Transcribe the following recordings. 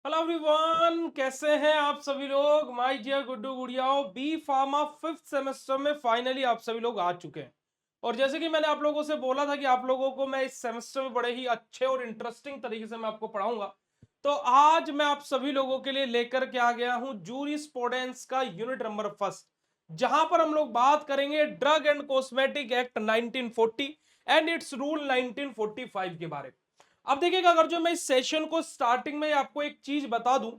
Hello everyone, कैसे हैं आप सभी लोग। माय डियर गुड्डू गुड़ियाओ, बी फार्मा फिफ्थ सेमेस्टर में फाइनली आप सभी लोग आ चुके हैं। और जैसे कि मैंने आप लोगों से बोला था कि आप लोगों को मैं इस सेमेस्टर में बड़े ही अच्छे और इंटरेस्टिंग तरीके से मैं आपको पढ़ाऊंगा, तो आज मैं आप सभी लोगों के लिए लेकर के आ गया हूं जूरिस्प्रूडेंस का यूनिट नंबर फर्स्ट, जहां पर हम लोग बात करेंगे drug and cosmetic act 1940 and it's rule 1945 के बारे में। अब देखिएगा, अगर जो मैं इस सेशन को स्टार्टिंग में आपको एक चीज बता दूं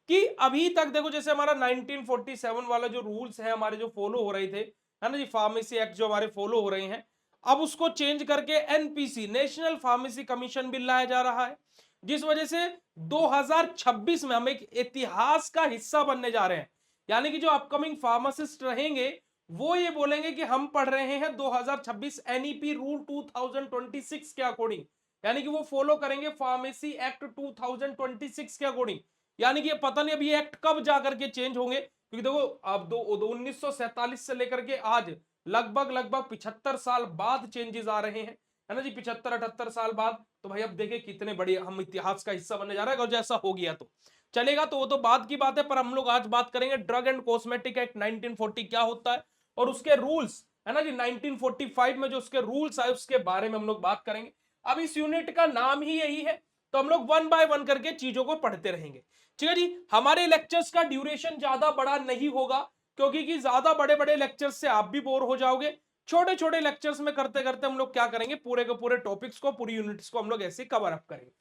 कि अभी तक देखो, जैसे हमारा 1947 वाला जो रूल्स है हमारे जो फॉलो हो रहे थे, है ना जी, फार्मेसी एक्ट जो हमारे फॉलो हो रहे हैं, अब उसको चेंज करके NPC national pharmacy commission bill लाया जा रहा है, जिस वजह से 2026 में हम एक इतिहास का हिस्सा बनने जा रहे हैं। यानी कि जो अपकमिंग फार्मासिस्ट रहेंगे वो ये बोलेंगे कि हम पढ़ रहे हैं 2026 एनईपी रूल 2026 के अकॉर्डिंग, यानी कि वो फॉलो करेंगे फार्मेसी एक्ट 2026 के अकॉर्डिंग। यानी कि पता नहीं अभी एक्ट कब जाकर के चेंज होंगे, क्योंकि देखो अब 1947 से लेकर के आज लगभग लगभग 75 साल बाद चेंजेस आ रहे हैं, है ना जी, 75-78 साल बाद। तो भाई अब देखे कितने बड़े हम इतिहास का हिस्सा बनने जा रहे हैं, अगर जैसा हो गया तो चलेगा, तो वो तो बाद की बात है। पर हम लोग आज बात करेंगे ड्रग एंड कॉस्मेटिक एक्ट 1940 क्या होता है और उसके रूल्स, है ना जी, 1945 में जो उसके रूल्स आए उसके बारे में हम लोग बात करेंगे। अब इस यूनिट का नाम ही यही है, तो हम लोग वन बाय वन करके चीजों को पढ़ते रहेंगे। ठीक है जी, हमारे लेक्चर्स का ड्यूरेशन ज्यादा बड़ा नहीं होगा, क्योंकि कि ज्यादा बड़े बड़े लेक्चर्स से आप भी बोर हो जाओगे। छोटे छोटे लेक्चर्स में करते करते हम लोग क्या करेंगे, पूरे के पूरे टॉपिक्स को, पूरी यूनिट्स को हम लोग ऐसे कवर अप करेंगे।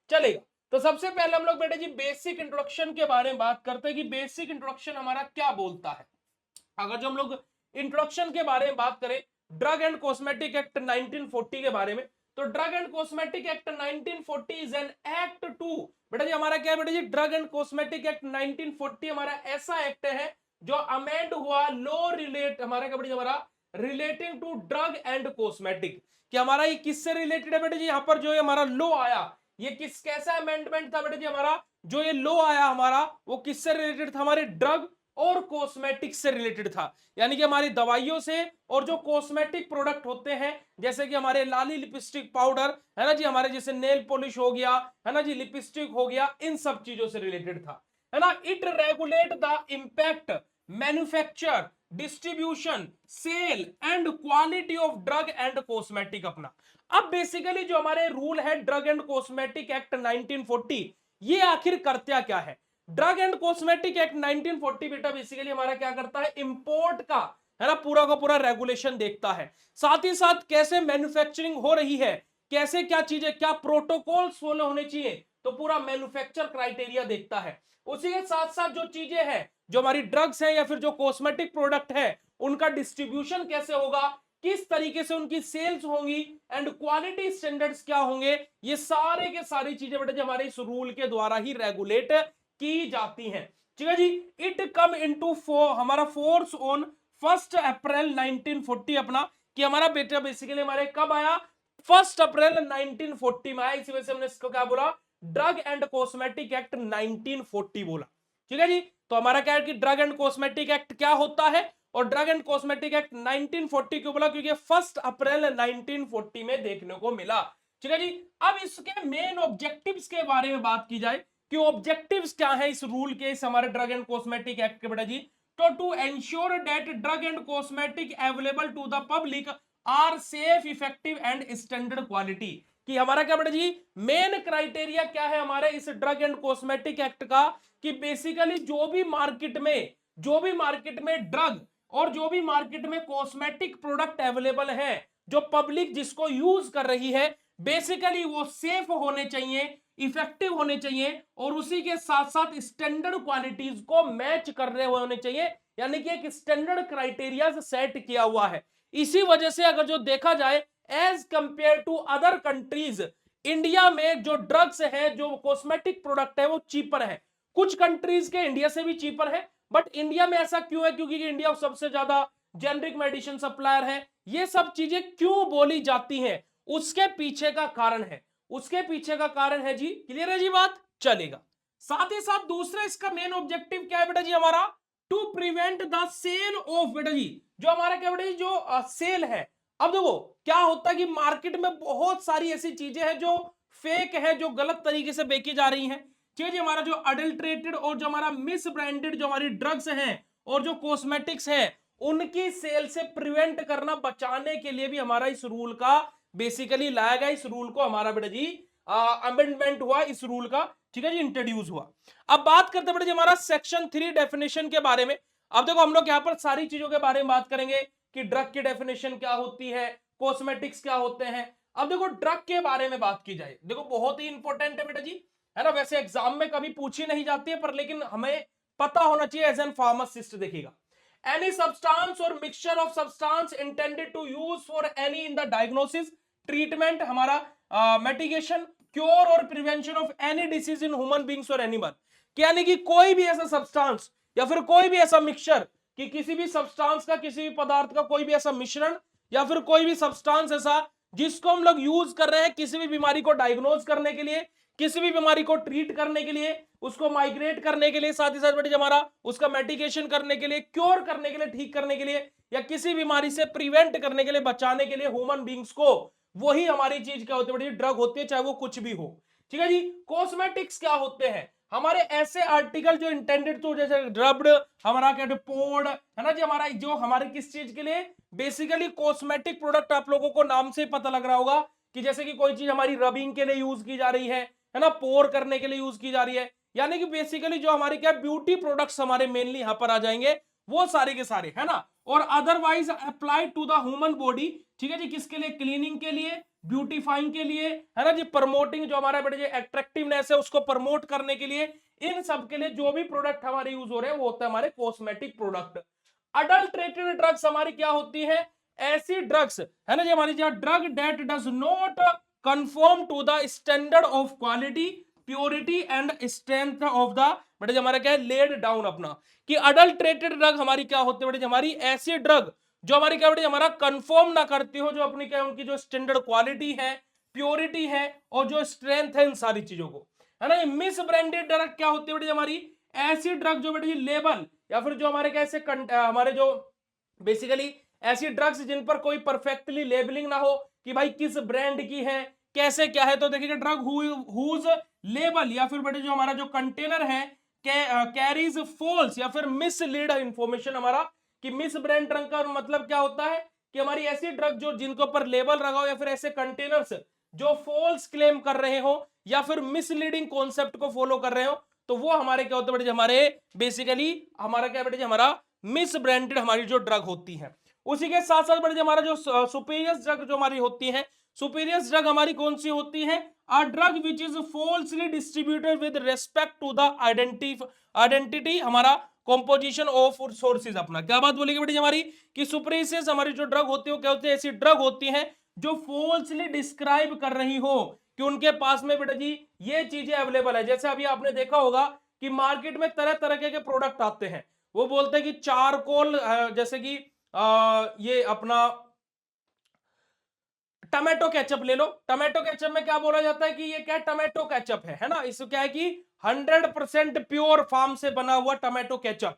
चलेगा, तो सबसे पहले हम लोग बेटे जी बेसिक इंट्रोडक्शन के बारे में बात करते हैं कि बेसिक इंट्रोडक्शन हमारा क्या बोलता है। अगर जो हम लोग इंट्रोडक्शन के बारे में बात करें ड्रग एंड कॉस्मेटिक एक्ट 1940 के बारे में, तो drug and cosmetic act 1940 is an act to, बेटा जी हमारा क्या है बेटा जी, ड्रग एंड कॉस्मेटिक एक्ट 1940 हमारा ऐसा एक्ट है जो अमेंड हुआ लॉ रिलेट हमारा क्या बेटा जी, हमारा relating to drug and cosmetic. कि हमारा ये किससे रिलेटेड है बेटा जी, यहाँ पर जो ये हमारा लॉ आया, ये किस कैसा अमेंडमेंट था बेटा जी, हमारा जो ये लॉ आया हमारा वो किससे रिलेटेड था, हमारे ड्रग और कॉस्मेटिक से रिलेटेड था। यानी कि हमारी दवाइयों से और जो कॉस्मेटिक प्रोडक्ट होते हैं, जैसे कि हमारे लाली लिपस्टिक पाउडर, है ना जी, हमारे जैसे नेल पॉलिश हो गया, है ना जी, लिपस्टिक हो गया, इन सब चीजों से रिलेटेड था, है ना। It regulate the impact, manufacture, distribution, sale and quality of drug and cosmetic अपना। अब बेसिकली जो हमारे रूल है ड्रग एंड कॉस्मेटिक एक्ट 1940, ये आखिर करता क्या है। ड्रग एंड कॉस्मेटिक एक्ट 1940 बेटा बेसिकली हमारा क्या करता है, इंपोर्ट का, है ना, पूरा का पूरा रेगुलेशन देखता है। साथ ही साथ कैसे मैन्युफैक्चरिंग हो रही है, कैसे क्या चीजें, क्या प्रोटोकॉल्स फॉलो होने चाहिए, तो पूरा मैन्युफैक्चर क्राइटेरिया देखता है। उसी के साथ साथ जो चीजें हैं, जो हमारी ड्रग्स है या फिर जो कॉस्मेटिक प्रोडक्ट है, उनका डिस्ट्रीब्यूशन कैसे होगा, किस तरीके से उनकी सेल्स होंगी एंड क्वालिटी स्टैंडर्ड्स क्या होंगे, ये सारे के सारी चीजें बेटा हमारे इस रूल के द्वारा ही रेगुलेट की जाती हैं। ठीक है जी, इट कम इनटू हमारा फोर्स ऑन 1 अप्रैल 1940 अपना, कि हमारा बेटा बेसिकली हमारे कब आया, 1 अप्रैल 1940 में आया। इसी वजह से हमने इसको क्या बोला, ड्रग एंड कॉस्मेटिक एक्ट 1940 बोला। ठीक है जी, तो हमारा क्या है कि ड्रग एंड कॉस्मेटिक एक्ट क्या होता है और ड्रग एंड कॉस्मेटिक एक्ट 1940 क्यों बोला, क्योंकि 1 अप्रैल 1940 में देखने को मिला। ठीक है जी, अब इसके मेन ऑब्जेक्टिव्स के बारे में बात की जाए कि ऑब्जेक्टिव्स क्या है इस रूल के, इस हमारे ड्रग एंड कॉस्मेटिक एक्ट के बेटा जी, तो to ensure that drug and cosmetic available to the public are safe, effective and standard quality. कि हमारा क्या बेटा जी मेन क्राइटेरिया क्या है हमारे इस ड्रग एंड कॉस्मेटिक एक्ट का, कि बेसिकली जो भी मार्केट में ड्रग और जो भी मार्केट में कॉस्मेटिक प्रोडक्ट अवेलेबल है, जो पब्लिक जिसको यूज कर रही है, बेसिकली वो सेफ होने चाहिए, इफेक्टिव होने चाहिए और उसी के साथ साथ स्टैंडर्ड क्वालिटीज को मैच कर रहे होने चाहिए। यानी कि एक स्टैंडर्ड क्राइटेरिया सेट किया हुआ है। इसी वजह से अगर जो देखा जाए as compare to other countries, India में जो ड्रग्स है, जो कॉस्मेटिक प्रोडक्ट है, वो चीपर है। कुछ कंट्रीज के इंडिया से भी चीपर है, बट इंडिया में ऐसा क्यों है, क्योंकि इंडिया सबसे ज्यादा जेनरिक मेडिसिन सप्लायर है। ये सब चीजें क्यों बोली जाती हैं, उसके पीछे का कारण है, उसके पीछे का कारण है जी। क्लियर है जी बात, चलेगा। साथ ही साथ दूसरा इसका मेन ऑब्जेक्टिव क्या है बेटा जी, हमारा to prevent the sale of, बेटा जी जो हमारा क्या बेटा जी जो सेल है। अब देखो क्या होता है कि मार्केट में बहुत सारी ऐसी चीजें हैं जो फेक है, जो गलत तरीके से बेची जा रही हैं। ठीक है जी। हमारा जो अडल्ट्रेटेड और जो हमारा मिस ब्रांडेड जो हमारी ड्रग्स हैं और जो कॉस्मेटिक्स हैं उनकी सेल से प्रिवेंट करना, बचाने के लिए भी हमारा इस रूल का बेसिकली लाया गया। इस रूल को हमारा बेटा जी अमेंडमेंट हुआ इस रूल का, ठीक है जी, इंट्रोड्यूस हुआ। अब बात करते बेटा जी हमारा सेक्शन 3 डेफिनेशन के बारे में। अब देखो हम लोग यहाँ पर सारी चीजों के बारे में बात करेंगे कि ड्रग की डेफिनेशन क्या होती है, कॉस्मेटिक्स क्या होते हैं। अब देखो ड्रग के बारे में बात की जाए, देखो बहुत ही इंपॉर्टेंट है बेटा जी, है ना। वैसे एग्जाम में कभी पूछी नहीं जाती है पर लेकिन हमें पता होना चाहिए एज एन फार्मासिस्ट। देखिएगा, any substance or mixture of substance intended to use for any in the diagnosis, treatment, हमारा mitigation, cure और prevention of any disease in human beings or animal। यानी कि कोई भी ऐसा सब्सटेंस या फिर कोई भी ऐसा मिक्सचर कि किसी भी सब्सटेंस का, किसी भी पदार्थ का कोई भी ऐसा मिश्रण या फिर कोई भी सब्सटेंस ऐसा जिसको हम लोग यूज कर रहे हैं किसी भी बीमारी को डायग्नोज करने के लिए, किसी भी बीमारी को ट्रीट करने के लिए, उसको माइग्रेट करने के लिए, साथ ही साथ बेटे हमारा उसका मेडिकेशन करने के लिए, क्योर करने के लिए, ठीक करने के लिए, या किसी बीमारी से प्रिवेंट करने के लिए, बचाने के लिए ह्यूमन बींग्स को, वही हमारी चीज क्या होती है बेटे, ड्रग होती है, चाहे वो कुछ भी हो। ठीक है जी। कॉस्मेटिक्स क्या होते हैं, हमारे ऐसे आर्टिकल जो इंटेंडेड टू, जैसे रब्ड, हमारा क्या पोर्ड, है ना जी, हमारा जो हमारे किस चीज के लिए, बेसिकली कॉस्मेटिक प्रोडक्ट। आप लोगों को नाम से पता लग रहा होगा कि जैसे कि कोई चीज हमारी रबिंग के लिए यूज की जा रही है ना, पोर करने के लिए यूज की जा रही है, यानी कि बेसिकली जो हमारे क्या ब्यूटी प्रोडक्ट्स हमारे मेनली यहां पर आ जाएंगे, वो सारे के सारे, है ना। और otherwise applied to the human body, ठीक है जी, किसके लिए, क्लीनिंग के लिए, ब्यूटीफाइंग के लिए, है ना जी, प्रमोटिंग, जो हमारा बेटे एट्रैक्टिवनेस है उसको प्रमोट करने के लिए, इन सब के लिए जो भी प्रोडक्ट हमारे यूज हो रहे हैं वो होता है हमारे कॉस्मेटिक प्रोडक्ट। अडल्ट्रेटेड ड्रग्स हमारी क्या होती है, ऐसी ड्रग्स, है ना जी, हमारी drug that does not conform to the standard of quality, purity and strength of the, बेटे हमारा क्या है, लेड डाउन अपना, कि अडल्ट्रेटेड ड्रग हमारी क्या होती है बेटे, हमारी ऐसी ड्रग जो हमारी क्या बेटे हमारा कंफर्म ना करती हो, जो अपनी क्या उनकी जो स्टैंडर्ड क्वालिटी है, प्योरिटी है और जो स्ट्रेंथ है, इन सारी चीजों को, है ना। ये मिस ब्रांडेड ड्रग क्या होती है बेटे हमारी, ऐसी ड्रग जो बेटे लेबल या फिर जो हमारे कैसे हमारे जो बेसिकली ऐसी ड्रग्स जिन पर कोई परफेक्टली लेबलिंग ना हो कि भाई किस ब्रांड की है, कैसे क्या है। तो देखिए ड्रग हुज लेबल या फिर बेटे जो हमारा जो कंटेनर है कैरीज फॉल्स या फिर मिसलीड इंफॉर्मेशन, हमारा कि मिस ब्रांड ड्रग का मतलब क्या होता है कि हमारी ऐसी ड्रग जो जिनके ऊपर लेबल लगा हो या फिर ऐसे कंटेनर्स जो फॉल्स क्लेम कर रहे हो या फिर मिसलीडिंग कॉन्सेप्ट को फॉलो कर रहे हो, तो वो हमारे क्या होते हैं बेटे, हमारे बेसिकली हमारा क्या बेटे हमारा मिस ब्रांडेड हमारी जो ड्रग होती है। उसी के साथ साथ बेटे हमारा जो सुपीरियस ड्रग जो हमारी होती है, सुपीरियस ड्रग हमारी कौन सी होती है, a drug which is falsely distributed with respect to the identity हमारा कॉम्पोजिशन ऑफ सोर्सेज। अपना क्या बात बोलेगी बेटी हमारी कि सुपरीसियस हमारी जो ड्रग होती है क्या होती है, ऐसी ड्रग होती है जो फॉल्सली डिस्क्राइब कर रही हो कि उनके पास में बेटा जी ये चीजें अवेलेबल है। जैसे अभी आपने देखा होगा कि मार्केट में तरह तरह के प्रोडक्ट आते हैं, वो बोलते हैं कि चारकोल, जैसे कि ये अपना टमाटो केचप ले लो, टमाटो केचप में क्या बोला जाता है कि ये क्या है, टमाटो केचप है ना। इसको क्या है कि 100% प्योर फार्म से बना हुआ टमाटो केचप।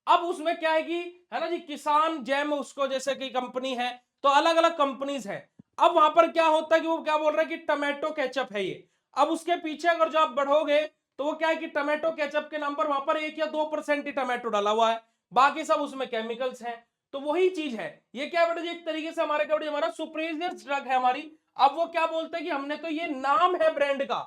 अब उसमें क्या है कि, है ना जी, किसान जैम उसको जैसे कि कंपनी है, तो अलग अलग कंपनीज है। अब वहां पर क्या होता है कि वो क्या बोल रहा है कि टमाटो केचप है ये। अब उसके पीछे अगर जो आप बढ़ोगे तो वो क्या है कि टमाटो केचप के नाम पर वहां पर 1 या 2% ही टमाटो डाला हुआ है, बाकी सब उसमें केमिकल्स हैं। तो वही चीज है, ये क्या बेटा जी एक तरीके से हमारे क्या हमारा सुपीरियर ड्रग है हमारी। अब वो क्या बोलते हैं कि हमने तो ये नाम है ब्रांड का,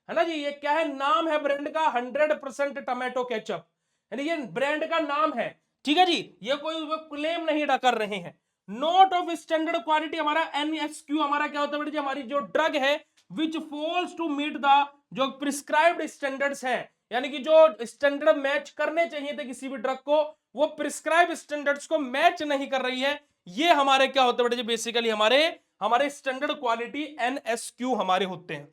है ना जी, ये क्या है, नाम है ब्रांड का 100% टमाटो केचप, यानी ये ब्रांड का नाम है, ठीक है जी, ये कोई क्लेम नहीं कर रहे हैं। नोट ऑफ स्टैंडर्ड क्वालिटी हमारा NSQ हमारा क्या होता है बेटा जी, हमारी जो ड्रग है which falls to meet the जो प्रिस्क्राइब्ड स्टैंडर्ड्स है, यानी कि जो स्टैंडर्ड मैच करने चाहिए थे किसी भी ड्रग को, वो प्रिस्क्राइब स्टैंडर्ड्स को मैच नहीं कर रही है। ये हमारे क्या होते हैं बेटा जी, बेसिकली हमारे हमारे स्टैंडर्ड क्वालिटी NSQ हमारे होते हैं,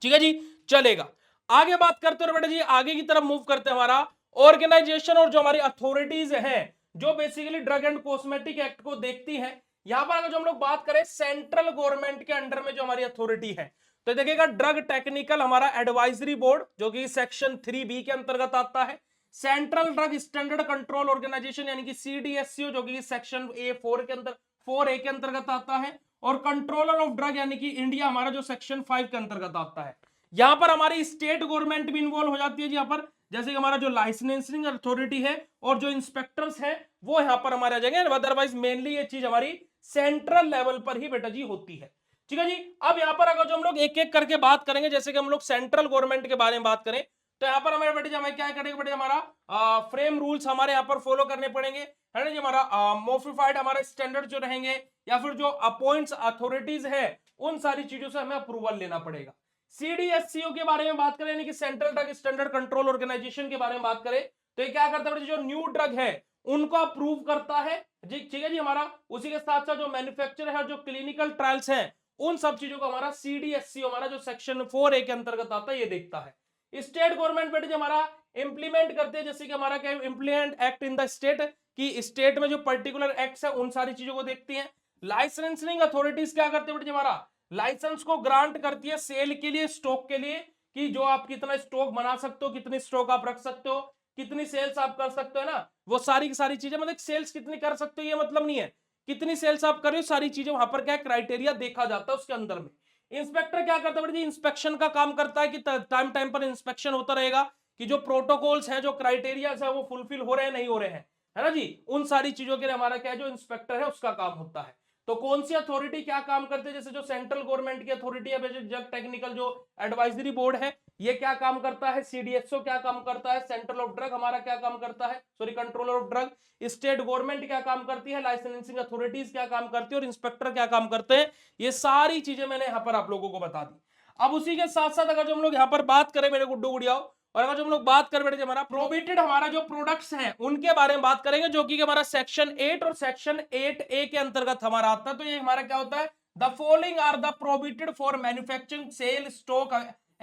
ठीक है जी। चलेगा, आगे बात करते हैं बेटा जी, आगे की तरफ मूव करते हैं। हमारा ऑर्गेनाइजेशन और जो हमारी अथॉरिटीज हैं जो basically drug and cosmetic act को देखती हैं, यहां पर अगर जो हम लोग बात करें सेंट्रल गवर्नमेंट के अंडर में जो हमारी अथॉरिटी है, तो देखिएगा ड्रग टेक्निकल हमारा एडवाइजरी बोर्ड जो कि सेक्शन 3B के अंतर्गत आता है। Central drug standard control organisation यानी कि CDSCO जो कि सेक्शन A4 के अंदर 4A के अंतर्गत आता है। और कंट्रोलर ऑफ ड्रग यानी कि इंडिया हमारा जो सेक्शन 5 के अंतर्गत आता है। यहां पर हमारी स्टेट गवर्नमेंट भी इन्वॉल्व हो जाती है जी। यहाँ पर जैसे कि हमारा जो लाइसेंसिंग अथॉरिटी है और जो इंस्पेक्टर्स है वो यहाँ पर हमारे आ जाएंगे। अदरवाइज मेनली ये चीज हमारी सेंट्रल लेवल पर ही बेटा जी होती है। ठीक है जी। अब यहाँ पर अगर जो हम लोग एक एक करके बात करेंगे, जैसे कि हम लोग सेंट्रल गवर्नमेंट के बारे में बात करें, तो यहाँ पर हमारे बेटे हमें क्या करेंगे बेटे, हमारा फ्रेम रूल्स हमारे यहाँ पर फॉलो करने पड़ेंगे, है ना जी। हमारा मोडिफाइड हमारे स्टैंडर्ड जो रहेंगे, या फिर जो अपॉइंट्स अथॉरिटीज है उन सारी चीजों से हमें अप्रूवल लेना पड़ेगा। सीडीएससीओ के बारे में बात करें, यानी कि central drug standard control organisation के बारे में बात करें, तो ये क्या करता है, जो न्यू ड्रग है उनको अप्रूव करता है जी। ठीक है जी। हमारा उसी के साथ साथ जो मैन्युफैक्चर है, जो क्लिनिकल ट्रायल्स हैं, उन सब चीजों को हमारा सीडीएससीओ हमारा जो सेक्शन 4A के अंतर्गत आता है ये देखता है। स्टेट गवर्नमेंट बेटे जो हमारा इंप्लीमेंट करते हैं, जैसे कि हमारा क्या implement act in the state, की स्टेट में जो पर्टिकुलर एक्ट्स है उन सारी चीजों को देखती है। लाइसेंसिंग अथॉरिटीज क्या करते हैं बेटे, हमारा लाइसेंस को ग्रांट करती है सेल के लिए, स्टॉक के लिए, कि जो आप कितना स्टॉक बना सकते हो, कितनी स्टॉक आप रख सकते हो, कितनी सेल्स आप कर सकते हो ना, वो सारी की सारी चीजें, मतलब सेल्स कितनी कर सकते हो ये मतलब नहीं है, कितनी सेल्स आप कर रहे हो, सारी चीजें वहां पर क्या क्राइटेरिया देखा जाता है उसके अंदर में। इंस्पेक्टर क्या करता है, इंस्पेक्शन का काम करता है कि टाइम टाइम पर इंस्पेक्शन होता रहेगा कि जो प्रोटोकॉल्स हैं, जो क्राइटेरियाज है वो फुलफिल हो रहे हैं नहीं हो रहे हैं, है ना जी। उन सारी चीजों के लिए हमारा क्या है, जो इंस्पेक्टर है उसका काम होता है। तो कौन सी अथॉरिटी क्या काम करते हैं, जैसे जो सेंट्रल गवर्नमेंट की अथॉरिटी है, जब टेक्निकल जो एडवाइजरी बोर्ड है ये क्या काम करता है, सीडीएसओ क्या काम करता है, सेंट्रल ऑफ ड्रग हमारा क्या काम करता है, sorry controller of drug, state government क्या काम करती है, लाइसेंसिंग अथॉरिटीज क्या काम करती है, और इंस्पेक्टर क्या काम करते हैं, ये सारी चीजें मैंने यहां पर आप लोगों को बता दी। अब उसी के साथ साथ अगर जो हम लोग यहाँ पर बात करें मेरे गुड्डू गुड़ियाओ, और अगर जो हम लोग बात करें बेटे हमारा प्रोहिबिटेड हमारा जो प्रोडक्ट्स हैं उनके बारे में बात करेंगे, जो कि हमारा सेक्शन 8 और सेक्शन 8A के अंतर्गत हमारा आता है। तो ये हमारा क्या होता है, the following are the prohibited for manufacturing, sale, stock,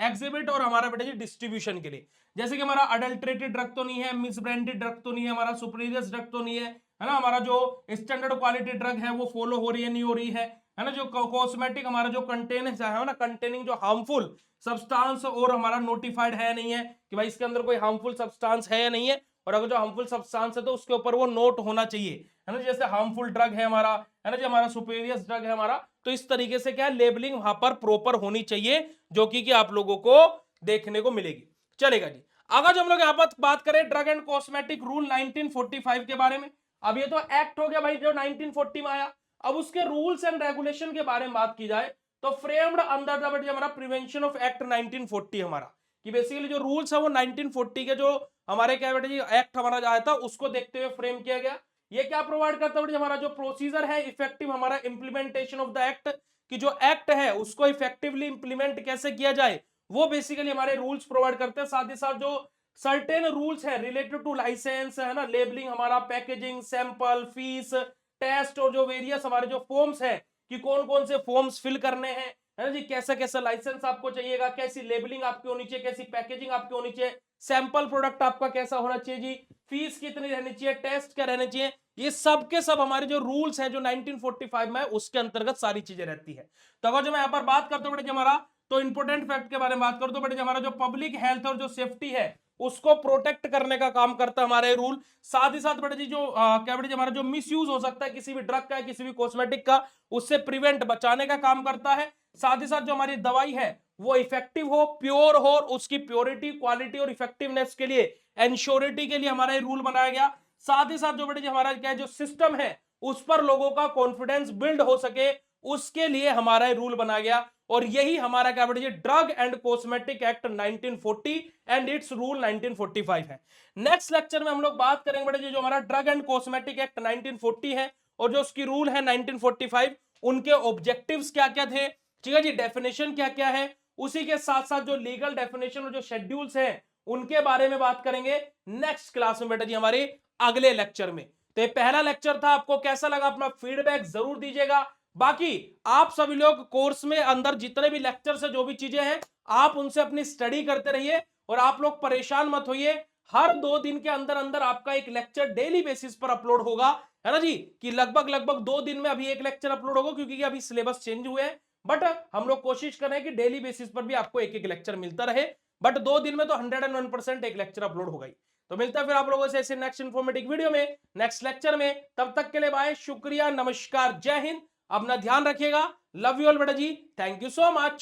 exhibit और हमारा बेटा जी डिस्ट्रीब्यूशन के लिए। जैसे कि हमारा अडल्ट्रेटेड ड्रग तो नहीं है, मिसब्रांडेड ड्रग तो नहीं है, हमारा सुपीरियस ड्रग तो नहीं है ना, हमारा जो स्टैंडर्ड क्वालिटी ड्रग है वो फॉलो हो रही है नहीं हो रही है ना, जो कॉस्मेटिक हमारा जो कंटेन है ना, कंटेनिंग जो हार्मफुल सब्सटेंस और हमारा नोटिफाइड है नहीं है कि भाई इसके अंदर कोई हार्मफुल सब्सटेंस है या नहीं है, और अगर जो हार्मफुल सब्सटेंस है तो उसके ऊपर वो नोट होना चाहिए, है ना। जैसे हार्मफुल ड्रग है हमारा, है ना, जो हमारा सुपीरियस ड्रग है हमारा, तो इस तरीके से क्या लेबलिंग वहां पर प्रॉपर होनी चाहिए, जो कि आप लोगों को देखने को मिलेगी। चलेगा जी। अगर जो हम लोग यहाँ पर बात करें ड्रग एंड कॉस्मेटिक रूल 1945 के बारे में, अब ये तो एक्ट हो गया भाई जो 1940 में आया। अब उसके रूल्स एंड रेगुलेशन के बारे में बात की जाए तो फ्रेम्ड अंडर द हमारा प्रिवेंशन ऑफ एक्ट 1940 हमारा, कि बेसिकली जो रूल्स है वो 1940 के जो हमारे क्या बेटे जी एक्ट हमारा आया था उसको देखते हुए फ्रेम किया गया। ये क्या प्रोवाइड करता है हमारा जो प्रोसीजर है इफेक्टिव हमारा इंप्लीमेंटेशन ऑफ द एक्ट, कि जो एक्ट है उसको इफेक्टिवली इंप्लीमेंट कैसे किया जाए, वो बेसिकली हमारे रूल्स प्रोवाइड करते हैं। साथ ही साथ जो सर्टेन रूल्स है रिलेटेड टू लाइसेंस, है ना, लेबलिंग हमारा, पैकेजिंग, सैंपल, फीस, टेस्ट और जो वेरियस हमारे जो फॉर्म्स है कि कौन कौन से फॉर्म्स फिल करने हैं, है ना जी, कैसा कैसा लाइसेंस आपको चाहिएगा, कैसी लेबलिंग आपकी होनी चाहिए, कैसी पैकेजिंग आपकी होनी चाहिए, सैंपल प्रोडक्ट आपका कैसा होना चाहिए जी, फीस कितनी रहनी चाहिए, टेस्ट क्या रहने चाहिए, ये सब के सब हमारे जो रूल्स हैं जो 1945 में उसके अंतर्गत सारी चीजें रहती है। तो अगर जो मैं यहाँ पर बात करता हूँ बेटे हमारा, तो इंपोर्टेंट फैक्ट के बारे में बात करूं तो बेटे हमारा जो पब्लिक हेल्थ और जो सेफ्टी है उसको प्रोटेक्ट करने का काम करता है हमारा ये रूल। साथ ही साथ बेटे जी जो क्या बेटे हमारा जो मिसयूज हो सकता है किसी भी ड्रग का, किसी भी कॉस्मेटिक का, उससे प्रिवेंट बचाने का काम करता है। साथ ही साथ जो हमारी दवाई है वो इफेक्टिव हो, प्योर हो, उसकी प्योरिटी, क्वालिटी और इफेक्टिवनेस के लिए, एंश्योरिटी के लिए हमारा ये रूल बनाया गया। साथ ही साथ जो बेटे हमारा क्या जो सिस्टम है उस पर लोगों का कॉन्फिडेंस बिल्ड हो सके, उसके लिए हमारा ये रूल बनाया गया। और यही हमारा क्या बेटे drug and cosmetic act 1940 and it's rule 1945 है। नेक्स्ट लेक्चर में हम लोग बात करेंगे बेटे जो हमारा ड्रग एंड कॉस्मेटिक एक्ट 1940 है और जो उसकी रूल है 1945, उनके ऑब्जेक्टिव्स क्या क्या थे, ठीक है जी, डेफिनेशन क्या क्या है, उसी के साथ साथ जो लीगल डेफिनेशन और जो शेड्यूल्स हैं उनके बारे में बात करेंगे नेक्स्ट क्लास में बेटा जी हमारे अगले लेक्चर में। तो ये पहला लेक्चर था, आपको कैसा लगा अपना फीडबैक जरूर दीजिएगा। बाकी आप सभी लोग कोर्स में अंदर जितने भी लेक्चर्स है, जो भी चीजें हैं, आप उनसे अपनी स्टडी करते रहिए और आप लोग परेशान मत होइए। हर 2 दिन के अंदर अंदर आपका एक लेक्चर डेली बेसिस पर अपलोड होगा, है ना जी, कि लगभग लगभग 2 दिन में अभी एक लेक्चर अपलोड होगा क्योंकि अभी सिलेबस चेंज हुए हैं। बट हम लोग कोशिश कर रहे हैं कि डेली बेसिस पर भी आपको एक एक लेक्चर मिलता रहे। बट 2 दिन में तो 101% एक लेक्चर अपलोड होगा ही। तो मिलता है फिर आप लोगों से ऐसे नेक्स्ट इन्फॉर्मेटिव वीडियो में, नेक्स्ट लेक्चर में। तब तक के लिए बाय, शुक्रिया, नमस्कार, जय हिंद। अपना ध्यान रखिएगा। लव यू ऑल बेटा जी, थैंक यू सो मच।